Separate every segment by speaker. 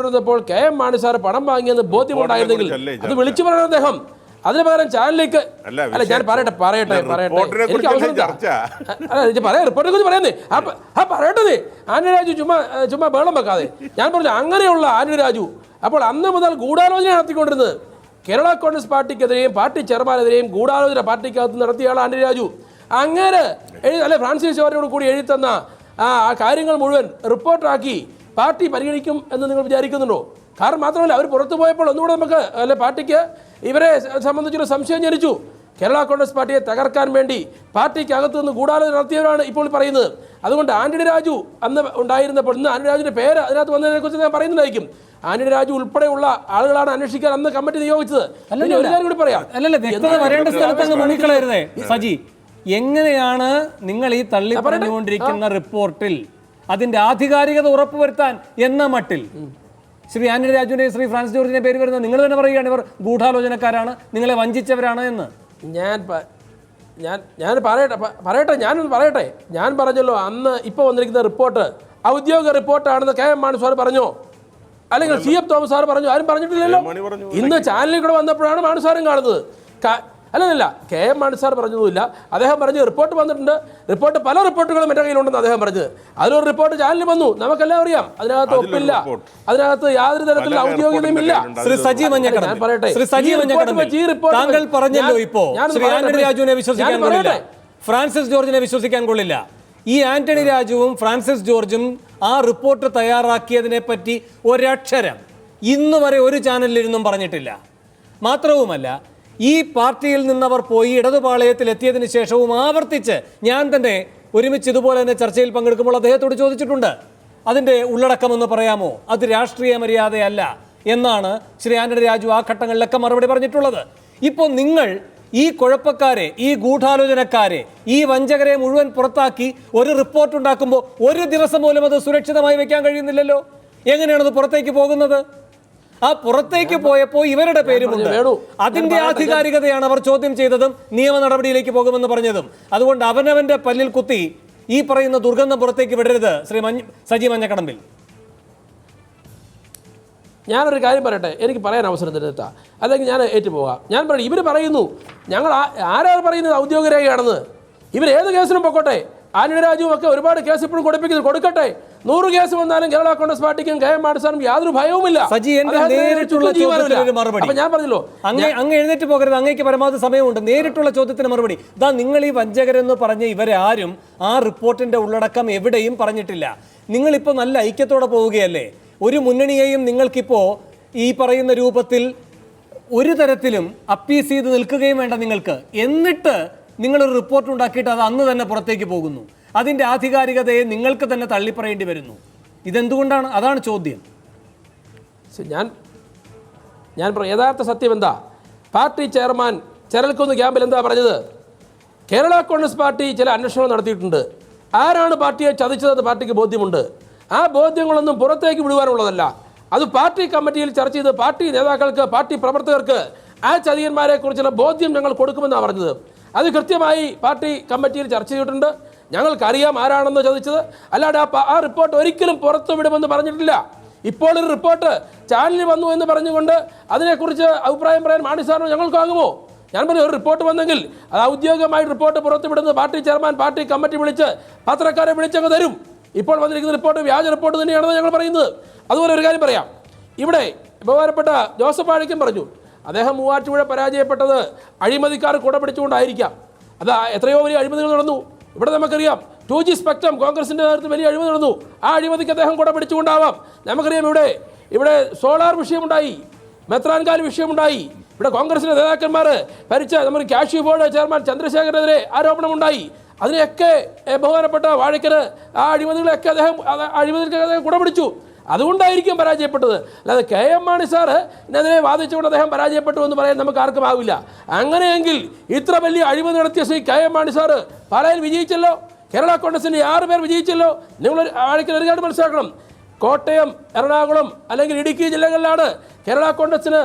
Speaker 1: നടത്തിക്കൊണ്ടിരുന്നപ്പോൾ KM Mani sir പണം വാങ്ങിയെന്ന് ബോധ്യമുണ്ടായിരുന്നെങ്കിൽ അത് വിളിച്ചു പറയണം അദ്ദേഹം. അതിന് പകരം ചാനലിലേക്ക് അല്ല ഞാൻ പറയട്ടെ എനിക്ക് അവസരം റിപ്പോർട്ടിനെ കുറിച്ച് പറയുന്നേ പറയട്ടെ. ആന്റണി രാജു ചുമ്മാ ബഹളം വെക്കാതെ. ഞാൻ പറഞ്ഞു അങ്ങനെയുള്ള ആന്റണി രാജു അപ്പോൾ അന്ന് മുതൽ ഗൂഢാലോചന നടത്തിക്കൊണ്ടിരുന്നത് കേരള കോൺഗ്രസ് പാർട്ടിക്കെതിരെയും പാർട്ടി ചെയർമാനെതിരെയും ഗൂഢാലോചന പാർട്ടിക്കകത്ത് നടത്തിയാണ് ആന്റണി രാജു. അങ്ങനെ അല്ലെ ഫ്രാൻസിസ് ജോർജിനോട് കൂടി എഴുതി തന്ന ആ കാര്യങ്ങൾ മുഴുവൻ റിപ്പോർട്ടാക്കി പാർട്ടി പരിഗണിക്കും എന്ന് നിങ്ങൾ വിചാരിക്കുന്നുണ്ടോ? കാരണം മാത്രമല്ല അവർ പുറത്തു പോയപ്പോൾ ഒന്നുകൂടെ നമുക്ക് അല്ലെ പാർട്ടിക്ക് ഇവരെ സംബന്ധിച്ചൊരു സംശയം ജനിച്ചു. കേരള കോൺഗ്രസ് പാർട്ടിയെ തകർക്കാൻ വേണ്ടി പാർട്ടിക്ക് അകത്തു നിന്ന് ഗൂഢാലോചന നടത്തിയവരാണ് ഇപ്പോൾ പറയുന്നത്. അതുകൊണ്ട് ആന്റണി രാജു അന്ന് ഉണ്ടായിരുന്നപ്പോൾ ഇന്ന് ആന്റണി രാജുവിന്റെ പേര് അതിനകത്ത് വന്നതിനെ കുറിച്ച് ഞാൻ പറയുന്നതായിരിക്കും. ആന്റണി രാജു ഉൾപ്പെടെയുള്ള ആളുകളാണ് അന്വേഷിക്കാൻ അന്ന് കമ്മിറ്റി നിയോഗിച്ചത്. കൂടി പറയാം
Speaker 2: സജി, എങ്ങനെയാണ് നിങ്ങൾ ഈ തള്ളി പറഞ്ഞുകൊണ്ടിരിക്കുന്ന റിപ്പോർട്ടിൽ അതിന്റെ ആധികാരികത ഉറപ്പുവരുത്താൻ എന്ന മട്ടിൽ ശ്രീ ആന്റണി രാജുവിന്റെ ശ്രീ ഫ്രാൻസിസ് ജോർജിന്റെ പേര് വരുന്നത്? നിങ്ങൾ തന്നെ പറയുകയാണ് ഇവർ ഗൂഢാലോചനക്കാരാണ്, നിങ്ങളെ വഞ്ചിച്ചവരാണ് എന്ന്.
Speaker 1: ഞാനൊന്ന് പറയട്ടെ. ഞാൻ പറഞ്ഞല്ലോ അന്ന് ഇപ്പോൾ വന്നിരിക്കുന്ന റിപ്പോർട്ട് ഔദ്യോഗിക റിപ്പോർട്ടാണെന്ന് KM മാണി സാർ പറഞ്ഞോ? അല്ലെങ്കിൽ CF തോമസ് സാർ പറഞ്ഞു? ആരും പറഞ്ഞിട്ടില്ലല്ലോ. ഇന്ന് ചാനലിൽ കൂടെ വന്നപ്പോഴാണ് മാണി സാറും കാണുന്നത്. അല്ലല്ല, KM മാണി സാർ പറഞ്ഞതുമില്ല. അദ്ദേഹം പറഞ്ഞു റിപ്പോർട്ട് വന്നിട്ടുണ്ട്, റിപ്പോർട്ട് പല റിപ്പോർട്ടുകളും എൻ്റെ കയ്യിലുണ്ടെന്ന് അദ്ദേഹം പറഞ്ഞത്. അതിലൊരു റിപ്പോർട്ട് ചാനലിൽ വന്നു, നമുക്കെല്ലാം അറിയാം. അതിനകത്ത് ഒപ്പില്ല, അതിനകത്ത് യാതൊരു തരത്തിലുള്ള ഔദ്യോഗികതയും ഇല്ല.
Speaker 2: താങ്കൾ പറഞ്ഞല്ലോ ഇപ്പോ ശ്രീ ആന്റണി രാജുവിനെ വിശ്വസിക്കാൻ കൊള്ളില്ല, ഫ്രാൻസിസ് ജോർജിനെ വിശ്വസിക്കാൻ കൊള്ളില്ല. ഈ ആന്റണി രാജുവും ഫ്രാൻസിസ് ജോർജും ആ റിപ്പോർട്ട് തയ്യാറാക്കിയതിനെ പറ്റി ഒരക്ഷരം ഇന്ന് വരെ ഒരു ചാനലിലിരുന്നും പറഞ്ഞിട്ടില്ല. മാത്രവുമല്ല, ഈ പാർട്ടിയിൽ നിന്നവർ പോയി ഇടതുപാളയത്തിൽ എത്തിയതിന് ശേഷവും ആവർത്തിച്ച് ഞാൻ തന്നെ ഒരുമിച്ച് ഇതുപോലെ തന്നെ ചർച്ചയിൽ പങ്കെടുക്കുമ്പോൾ അദ്ദേഹത്തോട് ചോദിച്ചിട്ടുണ്ട്, അതിൻ്റെ ഉള്ളടക്കമെന്ന് പറയാമോ? അത് രാഷ്ട്രീയ മര്യാദയല്ല എന്നാണ് ശ്രീ ആന്റണി രാജു ആ ഘട്ടങ്ങളിലൊക്കെ മറുപടി പറഞ്ഞിട്ടുള്ളത്. ഇപ്പോൾ നിങ്ങൾ ഈ കുഴപ്പക്കാരെ, ഈ ഗൂഢാലോചനക്കാരെ, ഈ വഞ്ചകരെ മുഴുവൻ പുറത്താക്കി ഒരു റിപ്പോർട്ട് ഉണ്ടാക്കുമ്പോൾ ഒരു ദിവസം പോലും അത് സുരക്ഷിതമായി വെക്കാൻ കഴിയുന്നില്ലല്ലോ. എങ്ങനെയാണത് പുറത്തേക്ക് പോകുന്നത്? ആ പുറത്തേക്ക് പോയപ്പോൾ ഇവരുടെ പേരുമുണ്ട്. അതിന്റെ ആധികാരികതയാണ് അവർ ചോദ്യം ചെയ്തതും നിയമ നടപടിയിലേക്ക് പോകുമെന്ന് പറഞ്ഞതും. അതുകൊണ്ട് അവനവന്റെ പല്ലിൽ കുത്തി ഈ പറയുന്ന ദുർഗന്ധം പുറത്തേക്ക് വിടരുത് ശ്രീ സജി മഞ്ഞക്കടമ്പിൽ.
Speaker 1: ഞാനൊരു കാര്യം പറയട്ടെ, എനിക്ക് പറയാൻ അവസരം തരുത്താ, അല്ലെങ്കിൽ ഞാൻ ഏറ്റുപോകാം. ഞാൻ പറയും, ഇവർ പറയുന്നു ഞങ്ങൾ ആരാണ് പറയുന്നത് ഔദ്യോഗിക രേഖയാണെന്ന്. ഇവർ ഏത് കേസിലും പൊക്കോട്ടെ. ആന്റണി രാജുവും ഒക്കെ ഒരുപാട് കേസ് ഇപ്പോഴും കൊടുക്കട്ടെ. 100 കേസ് വന്നാലും കേരള കോൺഗ്രസ് പാർട്ടിക്കും KM മാണി സാറിനും യാതൊരു ഭയവുമില്ല. ഞാൻ പറഞ്ഞല്ലോ,
Speaker 2: അങ്ങ് എഴുന്നേറ്റ് പോകരുത്, അങ്ങേക്ക് പരമാവധി സമയമുണ്ട്. നേരിട്ടുള്ള ചോദ്യത്തിന് മറുപടി ഇതാ. നിങ്ങൾ ഈ വഞ്ചകരെന്ന് പറഞ്ഞ ഇവരെ ആരും ആ റിപ്പോർട്ടിന്റെ ഉള്ളടക്കം എവിടെയും പറഞ്ഞിട്ടില്ല. നിങ്ങളിപ്പോൾ നല്ല ഐക്യത്തോടെ പോവുകയല്ലേ? ഒരു മുന്നണിയെയും നിങ്ങൾക്കിപ്പോൾ ഈ പറയുന്ന രൂപത്തിൽ ഒരു തരത്തിലും അപ്പീസ് ചെയ്ത് നിൽക്കുകയും വേണ്ട നിങ്ങൾക്ക്. എന്നിട്ട് നിങ്ങളൊരു റിപ്പോർട്ട് ഉണ്ടാക്കിയിട്ട് അത് അന്ന് തന്നെ പുറത്തേക്ക് പോകുന്നു. അതിൻ്റെ ആധികാരികതയെ നിങ്ങൾക്ക് തന്നെ തള്ളിപ്പറയേണ്ടി വരുന്നു. ഇതെന്തുകൊണ്ടാണ്? അതാണ് ചോദ്യം.
Speaker 1: ഞാൻ യഥാർത്ഥ സത്യം എന്താ? പാർട്ടി ചെയർമാൻ ചെറൽക്കുന്ന് ക്യാമ്പിൽ എന്താ പറഞ്ഞത്? കേരള കോൺഗ്രസ് പാർട്ടി ചില അന്വേഷണം നടത്തിയിട്ടുണ്ട്. ആരാണ് പാർട്ടിയെ ചതിച്ചതെന്ന് പാർട്ടിക്ക് ബോധ്യമുണ്ട്. ആ ബോധ്യങ്ങളൊന്നും പുറത്തേക്ക് വിടുവാനുള്ളതല്ല. അത് പാർട്ടി കമ്മിറ്റിയിൽ ചർച്ച ചെയ്ത് പാർട്ടി നേതാക്കൾക്ക്, പാർട്ടി പ്രവർത്തകർക്ക് ആ ചതിയന്മാരെ കുറിച്ചുള്ള ബോധ്യം ഞങ്ങൾ കൊടുക്കുമെന്നാണ് പറഞ്ഞത്. അത് കൃത്യമായി പാർട്ടി കമ്മിറ്റിയിൽ ചർച്ച ചെയ്തിട്ടുണ്ട്. ഞങ്ങൾക്കറിയാം ആരാണെന്ന് ചോദിച്ചത്. അല്ലാതെ ആ റിപ്പോർട്ട് ഒരിക്കലും പുറത്തു വിടുമെന്ന് പറഞ്ഞിട്ടില്ല. ഇപ്പോൾ ഒരു റിപ്പോർട്ട് ചാനലിൽ വന്നു എന്ന് പറഞ്ഞുകൊണ്ട് അതിനെക്കുറിച്ച് അഭിപ്രായം പറയാൻ മാണി സാറിന് ഞങ്ങൾക്കാകുമോ? ഞാൻ പറഞ്ഞു, ഒരു റിപ്പോർട്ട് വന്നെങ്കിൽ അത് ഔദ്യോഗികമായി റിപ്പോർട്ട് പുറത്തുവിടുന്നത് പാർട്ടി ചെയർമാൻ, പാർട്ടി കമ്മിറ്റി വിളിച്ച് പത്രക്കാരെ വിളിച്ചങ്ങ് തരും. ഇപ്പോൾ വന്നിരിക്കുന്ന റിപ്പോർട്ട് വ്യാജ റിപ്പോർട്ട് തന്നെയാണെന്ന് ഞങ്ങൾ പറയുന്നത്. അതുപോലെ ഒരു കാര്യം പറയാം. ഇവിടെ ബഹുമാനപ്പെട്ട ജോസഫ് വാഴയ്ക്കൻ പറഞ്ഞു, അദ്ദേഹം മൂവാറ്റുപുഴ പരാജയപ്പെട്ടത് അഴിമതിക്കാർ കൂട പിടിച്ചുകൊണ്ടായിരിക്കാം. അത് എത്രയോ വലിയ അഴിമതികൾ നടന്നു. ഇവിടെ നമുക്കറിയാം 2G സ്പെക്ട്രം കോൺഗ്രസിൻ്റെ നേതൃത്വത്തിൽ വലിയ അഴിമതി നടന്നു. ആ അഴിമതിക്ക് അദ്ദേഹം കൂടെ പിടിച്ചുകൊണ്ടാവാം. നമുക്കറിയാം ഇവിടെ സോളാർ വിഷയമുണ്ടായി, മെത്രാൻകാൽ വിഷയമുണ്ടായി. ഇവിടെ കോൺഗ്രസിൻ്റെ നേതാക്കന്മാർ ഭരിച്ച നമ്മുടെ കാഷ്യൂ ബോർഡ് ചെയർമാൻ ചന്ദ്രശേഖരനെതിരെ ആരോപണമുണ്ടായി. അതിനെയൊക്കെ ബഹുമാനപ്പെട്ട വാഴയ്ക്കന് ആ അഴിമതികളൊക്കെ അദ്ദേഹം കൂടെ പിടിച്ചു. അതുകൊണ്ടായിരിക്കും പരാജയപ്പെട്ടത്. അല്ലാതെ KM മാണി സാറ് ഇതിനെതിരെ വാദിച്ചുകൊണ്ട് അദ്ദേഹം പരാജയപ്പെട്ടു എന്ന് പറയാൻ നമുക്ക് ആർക്കും ആവില്ല. അങ്ങനെയെങ്കിൽ ഇത്ര വലിയ അഴിമതി നടത്തിയ ശ്രീ KM മാണി സാറ് പാലായിൽ വിജയിച്ചല്ലോ. കേരള കോൺഗ്രസിൻ്റെ 6 പേർ വിജയിച്ചല്ലോ. നിങ്ങൾ വാഴയ്ക്കൻ ഒരു കാര്യം മനസ്സിലാക്കണം. കോട്ടയം, എറണാകുളം അല്ലെങ്കിൽ ഇടുക്കി ജില്ലകളിലാണ് കേരള കോൺഗ്രസിന്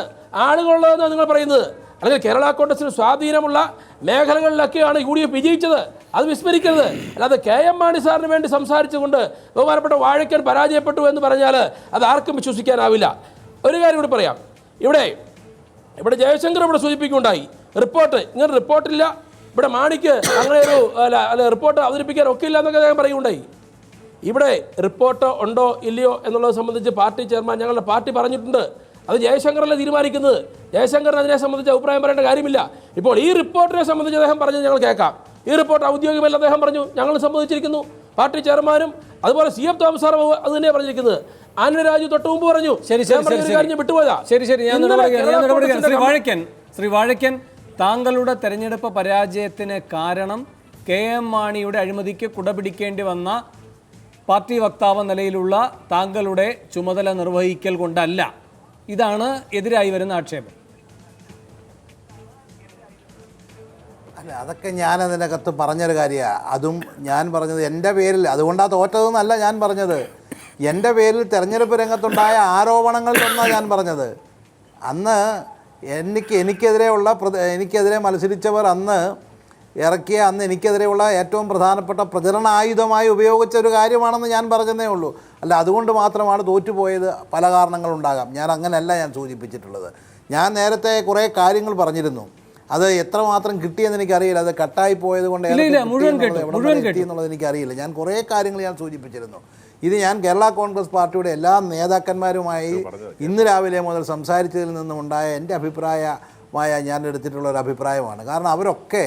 Speaker 1: ആളുകളുള്ളതെന്ന് നിങ്ങൾ പറയുന്നത്. അല്ലെങ്കിൽ കേരള കോൺഗ്രസിന് സ്വാധീനമുള്ള മേഖലകളിലൊക്കെയാണ് UDF വിജയിച്ചത്. അത് വിസ്മരിക്കരുത്. അല്ലാതെ KM മാണി സാറിന് വേണ്ടി സംസാരിച്ചുകൊണ്ട് ബഹുമാനപ്പെട്ട വാഴക്കൻ പരാജയപ്പെട്ടു എന്ന് പറഞ്ഞാൽ അത് ആർക്കും വിശ്വസിക്കാനാവില്ല. ഒരു കാര്യം കൂടി പറയാം. ഇവിടെ ജയശങ്കർ ഇവിടെ സൂചിപ്പിക്കുകയുണ്ടായി, റിപ്പോർട്ട് ഇങ്ങനെ റിപ്പോർട്ടില്ല, ഇവിടെ മാണിക്ക് അങ്ങനെ ഒരു റിപ്പോർട്ട് അവതരിപ്പിക്കാൻ ഒക്കില്ല എന്നൊക്കെ അദ്ദേഹം പറയുകയുണ്ടായി. ഇവിടെ റിപ്പോർട്ട് ഉണ്ടോ ഇല്ലയോ എന്നുള്ളത് സംബന്ധിച്ച് പാർട്ടി ചെയർമാൻ ഞങ്ങളുടെ പാർട്ടി പറഞ്ഞിട്ടുണ്ട്. അത് ജയശങ്കറല്ല തീരുമാനിക്കുന്നത്. ജയശങ്കറിന് അതിനെ സംബന്ധിച്ച് അഭിപ്രായം പറയേണ്ട കാര്യമില്ല. ഇപ്പോൾ ഈ റിപ്പോർട്ടിനെ സംബന്ധിച്ച് അദ്ദേഹം പറഞ്ഞത് ഞങ്ങൾ കേൾക്കാം. ഈ റിപ്പോർട്ട് ഔദ്യോഗികമല്ല അദ്ദേഹം പറഞ്ഞു, ഞങ്ങൾ സമ്മതിച്ചിരിക്കുന്നു. പാർട്ടി ചെയർമാനും അതുപോലെ CM തോമസ് സാറും അത് തന്നെയാണ് പറഞ്ഞിരിക്കുന്നത്. ആന്റണി രാജു തൊട്ട് മുമ്പ് പറഞ്ഞു. വിട്ടുപോയതാ.
Speaker 2: ശ്രീ വാഴക്കൻ, താങ്കളുടെ തെരഞ്ഞെടുപ്പ് പരാജയത്തിന് കാരണം KM മാണിയുടെ അഴിമതിക്ക് കുടപിടിക്കേണ്ടി വന്ന പാർട്ടി വക്താവ് നിലയിലുള്ള താങ്കളുടെ ചുമതല നിർവഹിക്കൽ കൊണ്ടല്ല. ഇതാണ് എതിരായി വരുന്ന ആക്ഷേപം.
Speaker 3: അല്ല, അതൊക്കെ ഞാൻ അതിനകത്ത് പറഞ്ഞൊരു കാര്യമാണ്. അതും ഞാൻ പറഞ്ഞത് എൻ്റെ പേരിൽ, അതുകൊണ്ടാണ് തോറ്റതെന്നല്ല ഞാൻ പറഞ്ഞത്. എൻ്റെ പേരിൽ തെരഞ്ഞെടുപ്പ് രംഗത്തുണ്ടായ ആരോപണങ്ങളിലൊന്നാണ് ഞാൻ പറഞ്ഞത്. അന്ന് എനിക്കെതിരെ മത്സരിച്ചവർ അന്ന് എനിക്കെതിരെയുള്ള ഏറ്റവും പ്രധാനപ്പെട്ട പ്രചരണായുധമായി ഉപയോഗിച്ച ഒരു കാര്യമാണെന്ന് ഞാൻ പറഞ്ഞതേ ഉള്ളൂ. അല്ല, അതുകൊണ്ട് മാത്രമാണ് തോറ്റുപോയത്. പല കാരണങ്ങളുണ്ടാകാം. ഞാൻ അങ്ങനെയല്ല ഞാൻ സൂചിപ്പിച്ചിട്ടുള്ളത്. ഞാൻ നേരത്തെ കുറേ കാര്യങ്ങൾ പറഞ്ഞിരുന്നു. അത് എത്രമാത്രം കിട്ടിയെന്ന് എനിക്കറിയില്ല. അത് കട്ടായി പോയത് കൊണ്ട് എന്നുള്ളത് എനിക്കറിയില്ല. ഞാൻ കുറേ കാര്യങ്ങൾ ഞാൻ സൂചിപ്പിച്ചിരുന്നു. ഇത് ഞാൻ കേരള കോൺഗ്രസ് പാർട്ടിയുടെ എല്ലാ നേതാക്കന്മാരുമായി ഇന്ന് രാവിലെ മുതൽ സംസാരിച്ചതിൽ നിന്നും ഉണ്ടായ എൻ്റെ അഭിപ്രായമായ ഞാൻ എടുത്തിട്ടുള്ള ഒരു അഭിപ്രായമാണ്. കാരണം അവരൊക്കെ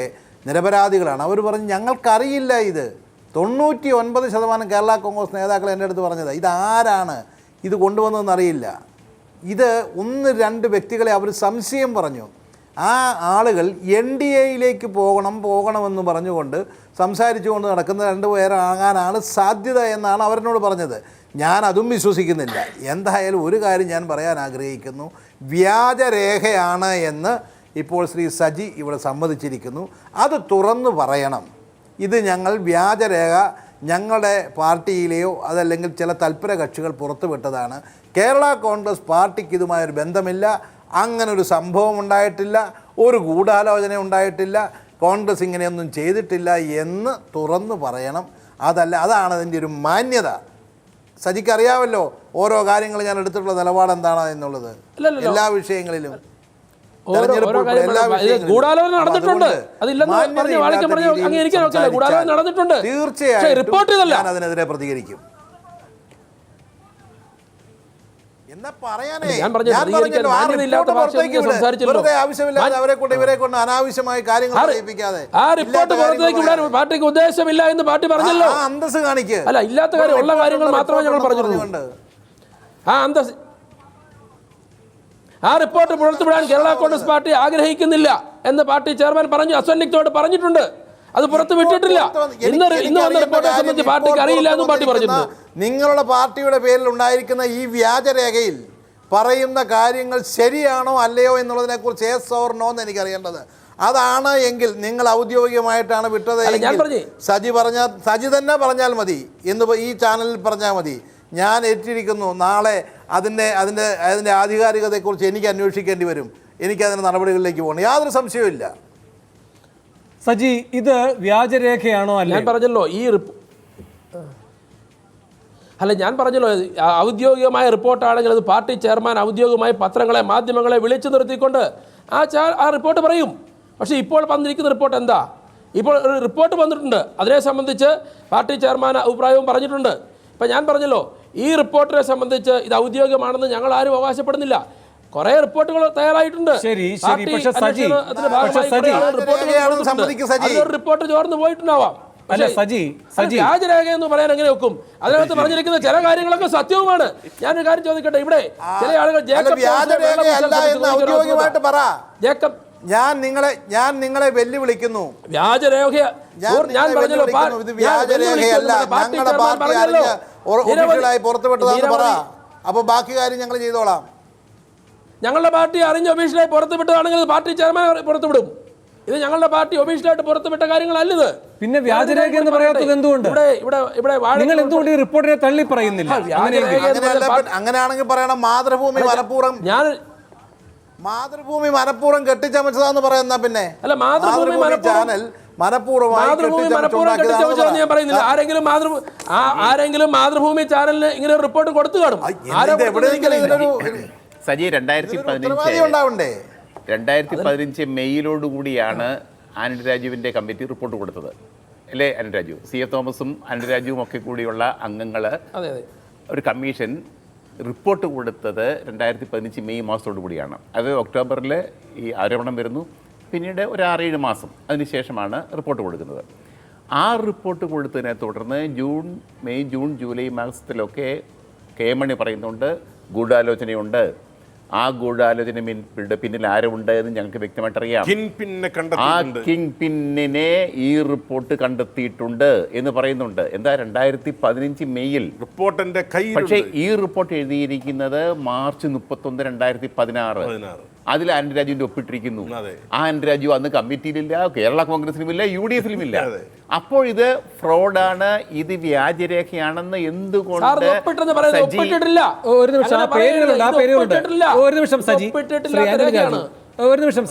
Speaker 3: നിരപരാധികളാണ്. അവർ പറഞ്ഞു ഞങ്ങൾക്കറിയില്ല. ഇത് 99% കേരള കോൺഗ്രസ് നേതാക്കൾ എൻ്റെ അടുത്ത് പറഞ്ഞത് ഇതാരാണ് ഇത് കൊണ്ടുവന്നതെന്നറിയില്ല. ഇത് 1-2 വ്യക്തികളെ അവർ സംശയം പറഞ്ഞു. ആ ആളുകൾ NDAയിലേക്ക് പോകണമെന്ന് പറഞ്ഞുകൊണ്ട് സംസാരിച്ചുകൊണ്ട് നടക്കുന്ന 2 പേരാകാനാണ് സാധ്യത എന്നാണ് അവരെന്നോട് പറഞ്ഞത്. ഞാൻ അതും വിശ്വസിക്കുന്നില്ല. എന്തായാലും ഒരു കാര്യം ഞാൻ പറയാൻ ആഗ്രഹിക്കുന്നു. വ്യാജരേഖയാണ് എന്ന് ഇപ്പോൾ ശ്രീ സജി ഇവിടെ സമ്മതിച്ചിരിക്കുന്നു. അത് തുറന്നു പറയണം. ഇത് ഞങ്ങൾ വ്യാജരേഖ ഞങ്ങളുടെ പാർട്ടിയിലെയോ അതല്ലെങ്കിൽ ചില തൽപര കക്ഷികൾ പുറത്തുവിട്ടതാണ്. കേരള കോൺഗ്രസ് പാർട്ടിക്ക് ഇതുമായൊരു ബന്ധമില്ല. അങ്ങനൊരു സംഭവം ഉണ്ടായിട്ടില്ല. ഒരു ഗൂഢാലോചന ഉണ്ടായിട്ടില്ല. കോൺഗ്രസ് ഇങ്ങനെയൊന്നും ചെയ്തിട്ടില്ല എന്ന് തുറന്നു പറയണം. അതാണ് അതിൻ്റെ ഒരു മാന്യത. സജിക്ക് അറിയാമല്ലോ ഓരോ കാര്യങ്ങൾ ഞാൻ എടുത്തിട്ടുള്ള നിലപാട് എന്താണ് എന്നുള്ളത്. എല്ലാ വിഷയങ്ങളിലും തീർച്ചയായും ഞാൻ അതിനെതിരെ പ്രതികരിക്കും. വെറുതെ ആവശ്യമില്ലാതെ അവരെ കൊണ്ട് ഇവരെ കൊണ്ട് അനാവശ്യമായി കാര്യങ്ങൾ പറയിപ്പിക്കാതെ
Speaker 1: പാർട്ടിക്ക് ഉദ്ദേശമില്ല എന്ന് പാർട്ടി പറഞ്ഞല്ലോ.
Speaker 3: അന്തസ് കാണിക്കുക
Speaker 1: അല്ല, ഇല്ലാത്ത കാര്യം ഉള്ള കാര്യങ്ങൾ മാത്രമേ ഞങ്ങൾ പറഞ്ഞിട്ടുണ്ട്. ആ റിപ്പോർട്ട് പുറത്തുവിടാൻ കേരള കോൺഗ്രസ് പാർട്ടി ആഗ്രഹിക്കുന്നില്ല എന്ന് പാർട്ടി ചെയർമാൻ പറഞ്ഞു, അസന്നിഗ്ധത്തോട് പറഞ്ഞിട്ടുണ്ട്. അത് പുറത്തു വിട്ടിട്ടില്ല. ഇന്ന് വന്ന റിപ്പോർട്ടിനെ സംബന്ധിച്ച് പാർട്ടിക്ക് അറിയില്ല എന്നും പാർട്ടി പറഞ്ഞിട്ടുണ്ട്.
Speaker 3: നിങ്ങളുടെ പാർട്ടിയുടെ പേരിൽ ഉണ്ടായിരിക്കുന്ന ഈ വ്യാജരേഖയിൽ പറയുന്ന കാര്യങ്ങൾ ശരിയാണോ അല്ലയോ എന്നുള്ളതിനെക്കുറിച്ച് യെസ് ഓർ നോ എന്ന് എനിക്കറിയേണ്ടത്. അതാണ് എങ്കിൽ നിങ്ങൾ ഔദ്യോഗികമായിട്ടാണ് വിട്ടത്. സജി തന്നെ പറഞ്ഞാൽ മതി, എന്ന് ഈ ചാനലിൽ പറഞ്ഞാൽ മതി. ഞാൻ ഏറ്റിരിക്കുന്നു. നാളെ അതിൻ്റെ ആധികാരികതയെക്കുറിച്ച് എനിക്ക് അന്വേഷിക്കേണ്ടി വരും. എനിക്കതിന് നടപടികളിലേക്ക് പോകണം. യാതൊരു സംശയവും ഇല്ല.
Speaker 2: സജി, ഇത് വ്യാജരേഖയാണോ അല്ല?
Speaker 1: ഞാൻ പറഞ്ഞല്ലോ ഞാൻ പറഞ്ഞല്ലോ ഔദ്യോഗികമായ റിപ്പോർട്ടാണെങ്കിൽ അത് പാർട്ടി ചെയർമാൻ ഔദ്യോഗികമായി പത്രങ്ങളെ മാധ്യമങ്ങളെ വിളിച്ചു നിർത്തിക്കൊണ്ട് ആ റിപ്പോർട്ട് പറയും. പക്ഷേ ഇപ്പോൾ വന്നിരിക്കുന്ന റിപ്പോർട്ട് എന്താ? ഇപ്പോൾ ഒരു റിപ്പോർട്ട് വന്നിട്ടുണ്ട്. അതിനെ സംബന്ധിച്ച് പാർട്ടി ചെയർമാൻ അഭിപ്രായവും പറഞ്ഞിട്ടുണ്ട്. ഇപ്പം ഞാൻ പറഞ്ഞല്ലോ ഈ റിപ്പോർട്ടിനെ സംബന്ധിച്ച് ഇത് ഔദ്യോഗികമാണെന്ന് ഞങ്ങൾ ആരും അവകാശപ്പെടുന്നില്ല. കുറേ റിപ്പോർട്ടുകൾ തയ്യാറായിട്ടുണ്ട്. റിപ്പോർട്ട് ചോർന്നു പോയിട്ടുണ്ടാവാം. വ്യാജരേഖ എന്ന് പറയാൻ എങ്ങനെ വെക്കും? അതിനകത്ത് പറഞ്ഞിരിക്കുന്ന ചില കാര്യങ്ങളൊക്കെ സത്യവുമാണ്. ഞാനൊരു കാര്യം ചോദിക്കട്ടെ. ഇവിടെ ചില ആളുകൾ
Speaker 3: ഞാൻ നിങ്ങളെ വെല്ലുവിളിക്കുന്നു.
Speaker 1: വ്യാജരേഖ ഞാൻ പറഞ്ഞല്ലോ,
Speaker 3: ഞങ്ങളുടെ പാർട്ടി ഒഫീഷ്യലായി പുറത്തുവിട്ടതാണെന്ന് പറ. അപ്പൊ ബാക്കി കാര്യം ഞങ്ങൾ ചെയ്തോളാം.
Speaker 1: ഞങ്ങളുടെ പാർട്ടി അറിഞ്ഞ് ഒഫീഷ്യലായി പുറത്തുവിട്ടതാണെങ്കിൽ പാർട്ടി ചെയർമാൻ പുറത്തുവിടും. ഇത് ഞങ്ങളുടെ പാർട്ടി ഒഫീഷ്യലായിട്ട് പുറത്തുവിട്ട കാര്യങ്ങളല്ലത്.
Speaker 2: പിന്നെ വ്യാജരേഖ എന്ന് പറയാത്തത് എന്തുകൊണ്ട്? നിങ്ങൾ എന്തുകൊണ്ട് ഈ റിപ്പോർട്ടിനെ തള്ളി പറയുന്നില്ല?
Speaker 3: അങ്ങനെയാണെങ്കിൽ പറയണം മാതൃഭൂമി മനഃപൂർവ്വം കെട്ടിച്ചമച്ചതാന്ന് പറയുന്ന. പിന്നെ
Speaker 1: മാതൃഭൂമി
Speaker 3: ചാനൽ
Speaker 1: മനഃപൂർവ്വം ഞാൻ പറയുന്നില്ല. ആരെങ്കിലും മാതൃഭൂമി ചാനലിന് ഇങ്ങനെ റിപ്പോർട്ട് കൊടുത്തു കാണും.
Speaker 4: സജി 2015 മെയ്യിലോടുകൂടിയാണ് ആന്റണി രാജുവിൻ്റെ കമ്മിറ്റി റിപ്പോർട്ട് കൊടുത്തത് അല്ലേ? ആന്റണി രാജു, CF തോമസും ആന്റണി രാജുവും ഒക്കെ കൂടിയുള്ള അംഗങ്ങൾ ഒരു കമ്മീഷൻ റിപ്പോർട്ട് കൊടുത്തത് 2015 മെയ് മാസത്തോടു കൂടിയാണ്. അത് ഒക്ടോബറിൽ ഈ ആരോപണം വരുന്നു. പിന്നീട് ഒരു 6-7 മാസം അതിനുശേഷമാണ് റിപ്പോർട്ട് കൊടുക്കുന്നത്. ആ റിപ്പോർട്ട് കൊടുത്തതിനെ തുടർന്ന് മെയ് ജൂൺ ജൂലൈ മാസത്തിലൊക്കെ കെ മണി പറയുന്നുണ്ട് ഗൂഢാലോചനയുണ്ട്. ആ ഗൂഢാലോചന പിന്നിൽ ആരുണ്ട് എന്ന് ഞങ്ങൾക്ക് വ്യക്തമായിട്ട് അറിയാം. ആ കിങ് പിന്നിനെ ഈ റിപ്പോർട്ട് കണ്ടെത്തിയിട്ടുണ്ട് എന്ന് പറയുന്നുണ്ട്. എന്താ 2015 മെയ്യിൽ
Speaker 5: റിപ്പോർട്ടിന്റെ കൈ.
Speaker 4: പക്ഷേ ഈ റിപ്പോർട്ട് എഴുതിയിരിക്കുന്നത് മാർച്ച് 31, 2016. അതിൽ ആന്റണി രാജുവിന്റെ ഒപ്പിട്ടിരിക്കുന്നു. ആ ആന്റണി രാജു അന്ന് കമ്മിറ്റിയിലില്ല, കേരള കോൺഗ്രസിലുമില്ല, UDF-ലും ഇല്ല. അപ്പോൾ ഇത് ഫ്രോഡാണ്, ഇത് വ്യാജരേഖയാണെന്ന് എന്തുകൊണ്ട്
Speaker 2: ഒരു നിമിഷം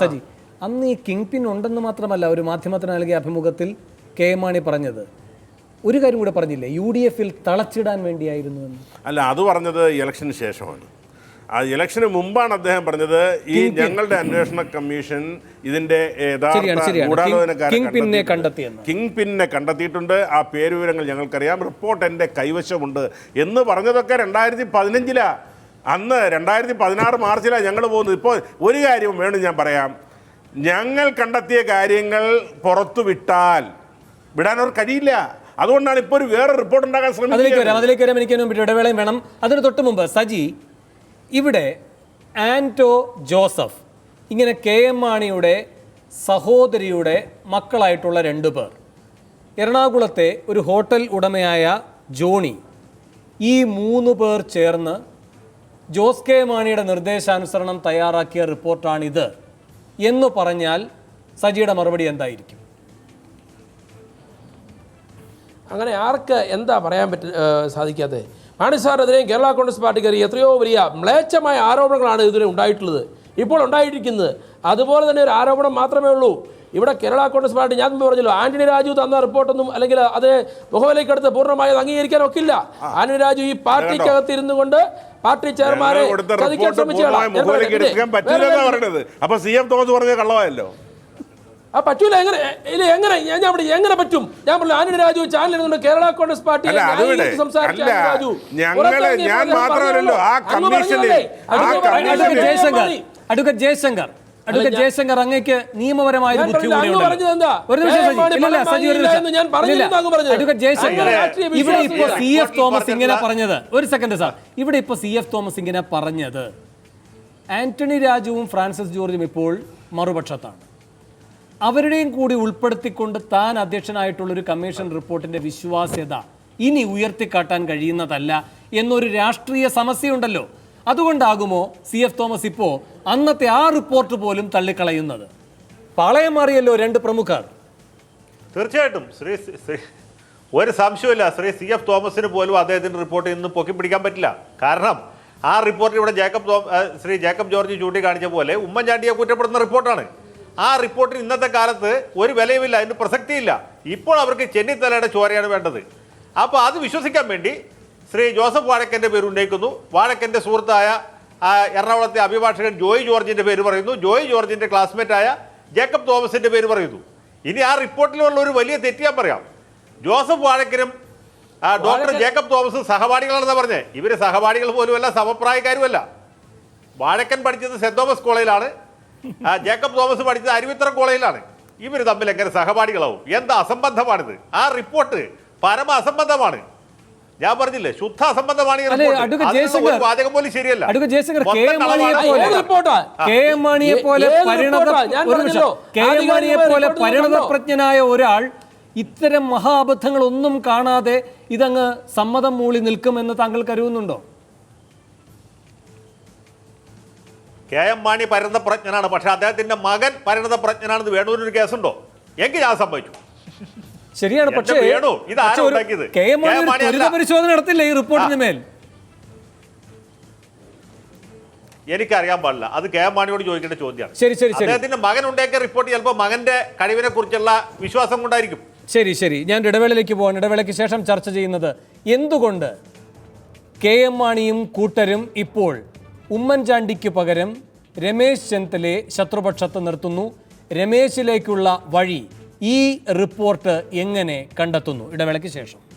Speaker 2: സജി, അന്ന് ഈ കിങ് പിൻ ഉണ്ടെന്ന് മാത്രമല്ല ഒരു മാധ്യമത്തിന് നൽകിയ അഭിമുഖത്തിൽ കെ മാണി പറഞ്ഞത്, ഒരു കാര്യം കൂടെ പറഞ്ഞില്ലേ, UDF-ൽ തളച്ചിടാൻ വേണ്ടിയായിരുന്നു എന്ന്.
Speaker 5: അല്ല, അത് പറഞ്ഞത് ഇലക്ഷന് ശേഷമാണ്. ആ ഇലക്ഷന് മുമ്പാണ് അദ്ദേഹം പറഞ്ഞത് ഈ ഞങ്ങളുടെ അന്വേഷണ കമ്മീഷൻ ഇതിന്റെ
Speaker 2: കിങ് പിന്നെ
Speaker 5: കണ്ടെത്തിയിട്ടുണ്ട്. ആ പേരുവിവരങ്ങൾ ഞങ്ങൾക്കറിയാം, റിപ്പോർട്ട് എൻ്റെ കൈവശമുണ്ട് എന്ന് പറഞ്ഞതൊക്കെ 2015 അന്ന് 2016 മാർച്ചിലാണ് ഞങ്ങൾ പോകുന്നത്. ഇപ്പോൾ ഒരു കാര്യം വേണം ഞാൻ പറയാം, ഞങ്ങൾ കണ്ടെത്തിയ കാര്യങ്ങൾ പുറത്തു വിടാൻ അവർ കഴിയില്ല. അതുകൊണ്ടാണ് ഇപ്പോൾ ഒരു വേറെ റിപ്പോർട്ട് ഉണ്ടാക്കാൻ ശ്രമിക്കുന്നത്.
Speaker 2: അതിലേക്ക് വരാം, എനിക്ക് ഇടവേളയും വേണം. അതിന് തൊട്ട് മുമ്പ് സജി, ഇവിടെ ആന്റോ ജോസഫ് ഇങ്ങനെ KM മാണിയുടെ സഹോദരിയുടെ മക്കളായിട്ടുള്ള 2 പേർ, എറണാകുളത്തെ ഒരു ഹോട്ടൽ ഉടമയായ ജോണി, ഈ 3 പേർ ചേർന്ന് ജോസ് കെ മാണിയുടെ നിർദ്ദേശാനുസരണം തയ്യാറാക്കിയ റിപ്പോർട്ടാണിത് എന്ന് പറഞ്ഞാൽ സജിയുടെ മറുപടി എന്തായിരിക്കും?
Speaker 1: അങ്ങനെ ആർക്ക് എന്താ പറയാൻ സാധിക്കാത്തത്? മാണി സാറിനെതിരെയും കേരള കോൺഗ്രസ് പാർട്ടിക്കാരി എത്രയോ വലിയ മ്ലേച്ഛമായ ആരോപണങ്ങളാണ് ഇതിനെ ഉണ്ടായിട്ടുള്ളത്, ഇപ്പോൾ ഉണ്ടായിരിക്കുന്നത്. അതുപോലെ തന്നെ ഒരു ആരോപണം മാത്രമേ ഉള്ളൂ. ഇവിടെ കേരള കോൺഗ്രസ് പാർട്ടി, ഞാൻ പറഞ്ഞല്ലോ, ആന്റണി രാജു തന്ന റിപ്പോർട്ടൊന്നും അല്ലെങ്കിൽ അതിനെ മുഖവിലേക്കെടുത്ത് പൂർണ്ണമായത് അംഗീകരിക്കാൻ ഒക്കില്ല. ആന്റണി രാജു ഈ പാർട്ടിക്കകത്ത് ഇരുന്നു കൊണ്ട് പാർട്ടി ചെയർമാനെ ചതിക്കാൻ ശ്രമിച്ചതാണ്. പറ്റൂല. എങ്ങനെ പറ്റും? ഞാൻ പറഞ്ഞു ആന്റണി രാജു ചാനലിൽ കേരള കോൺഗ്രസ് പാർട്ടി
Speaker 2: അഡ്വക്കേറ്റ് ജയശങ്കർ, അങ്ങേക്ക് നിയമപരമായ ബുദ്ധി കൂടിയുണ്ട്. ഇവിടെ ഇപ്പൊ CF തോമസ് ഇങ്ങനെ പറഞ്ഞത്, ഒരു സെക്കൻഡ് സാർ, ഇവിടെ ഇപ്പൊ CF തോമസ് ഇങ്ങനെ പറഞ്ഞത്, ആന്റണി രാജുവും ഫ്രാൻസിസ് ജോർജും ഇപ്പോൾ മറുപക്ഷത്താണ്. അവരുടെയും കൂടി ഉൾപ്പെടുത്തിക്കൊണ്ട് താൻ അധ്യക്ഷനായിട്ടുള്ളൊരു കമ്മീഷൻ റിപ്പോർട്ടിന്റെ വിശ്വാസ്യത ഇനി ഉയർത്തിക്കാട്ടാൻ കഴിയുന്നതല്ല എന്നൊരു രാഷ്ട്രീയ സമസ്യയുണ്ടല്ലോ. അതുകൊണ്ടാകുമോ CF തോമസ് ഇപ്പോൾ അന്നത്തെ ആ റിപ്പോർട്ട് പോലും തള്ളിക്കളയുന്നത്? പാളയം മാറിയല്ലോ 2 പ്രമുഖർ.
Speaker 6: തീർച്ചയായിട്ടും ഒരു സംശയമില്ല, CF തോമസിന് പോലും അദ്ദേഹത്തിൻ്റെ റിപ്പോർട്ട് ഇന്ന് പൊക്കിപ്പിടിക്കാൻ പറ്റില്ല. കാരണം ആ റിപ്പോർട്ട് ഇവിടെ ജേക്കബ് ജോർജ് ചൂണ്ടിക്കാണിച്ച പോലെ ഉമ്മൻചാണ്ടിയെ കുറ്റപ്പെടുന്ന റിപ്പോർട്ടാണ്. ആ റിപ്പോർട്ടിന് ഇന്നത്തെ കാലത്ത് ഒരു വിലയുമില്ല, അതിന് പ്രസക്തിയില്ല. ഇപ്പോൾ അവർക്ക് ചെന്നിത്തലയുടെ ചോരയാണ് വേണ്ടത്. അപ്പോൾ അത് വിശ്വസിക്കാൻ വേണ്ടി ജോസഫ് വാഴക്കൻ്റെ പേര് ഉന്നയിക്കുന്നു. വാഴക്കൻ്റെ സുഹൃത്തായ എറണാകുളത്തെ അഭിഭാഷകൻ ജോയ് ജോർജിൻ്റെ പേര് പറയുന്നു. ജോയ് ജോർജിൻ്റെ ക്ലാസ്മേറ്റായ ജേക്കബ് തോമസിൻ്റെ പേര് പറയുന്നു. ഇനി ആ റിപ്പോർട്ടിലുള്ള ഒരു വലിയ തെറ്റിയാൻ പറയാം, ജോസഫ് വാഴക്കനും ഡോക്ടർ ജേക്കബ് തോമസും സഹപാഠികളാണെന്ന് പറഞ്ഞേ. ഇവർ സഹപാഠികൾ പോലുമല്ല, സമപ്രായക്കാരുമല്ല. വാഴക്കൻ പഠിച്ചത് സെന്റ് തോമസ് കോളേജിലാണ്, ജേക്കബ് തോമസ് പഠിച്ചത് അരുവിത്തറ കോളേജിലാണ്. ഇവർ തമ്മിൽ എങ്ങനെ സഹപാഠികളാവും? എന്താ അസംബന്ധമാണിത്? ആ റിപ്പോർട്ട് പരമ അസംബന്ധമാണ്. ഞാൻ പറഞ്ഞില്ലേ, ശുദ്ധ അസംബന്ധമാണ്. വാചകം പോലും ശരിയല്ല.
Speaker 2: പരിണതപ്രജ്ഞനായ ഒരാൾ ഇത്തരം മഹാബദ്ധങ്ങളൊന്നും കാണാതെ ഇതങ്ങ് സമ്മതം മൂളി നിൽക്കുമെന്ന് താങ്കൾ കരുതുന്നുണ്ടോ?
Speaker 6: KM മാണി പരിണതപ്രജ്ഞനാണ്, പക്ഷെ അദ്ദേഹത്തിന്റെ മകൻ പരിണതപ്രജ്ഞനാണെന്ന് വേണൂരൊരു കേസുണ്ടോ? എങ്കിൽ ഞാൻ സമ്മതിച്ചു.
Speaker 2: ശരിയാണ്. പക്ഷേ പരിശോധന നടത്തില്ല ഈ റിപ്പോർട്ടിന് മേൽ.
Speaker 6: എനിക്കറിയാൻ പാടില്ല. അത് കെ എം മാണിയോട് ചോദിക്കേണ്ട ചോദ്യമാണ്.
Speaker 2: ശരി ശരി ശരി
Speaker 6: അദ്ദേഹത്തിന്റെ മകൻ ഉണ്ടാക്കിയ റിപ്പോർട്ട് ചിലപ്പോൾ മകന്റെ കഴിവിനെ കുറിച്ചുള്ള വിശ്വാസം കൊണ്ടായിരിക്കും.
Speaker 2: ശരി ശരി ഞാൻ ഇടവേളയിലേക്ക് പോകാൻ. ഇടവേളയ്ക്ക് ശേഷം ചർച്ച ചെയ്യുന്നത് എന്തുകൊണ്ട് കെ എം മാണിയും കൂട്ടരും ഇപ്പോൾ ഉമ്മൻചാണ്ടിക്ക് പകരം രമേശ് ചെന്നിത്തലയെ ശത്രുപക്ഷത്ത് നിർത്തുന്നു, രമേശിലേക്കുള്ള വഴി ഈ റിപ്പോർട്ട് എങ്ങനെ കണ്ടെത്തുന്നു? ഇടവേളയ്ക്ക് ശേഷം.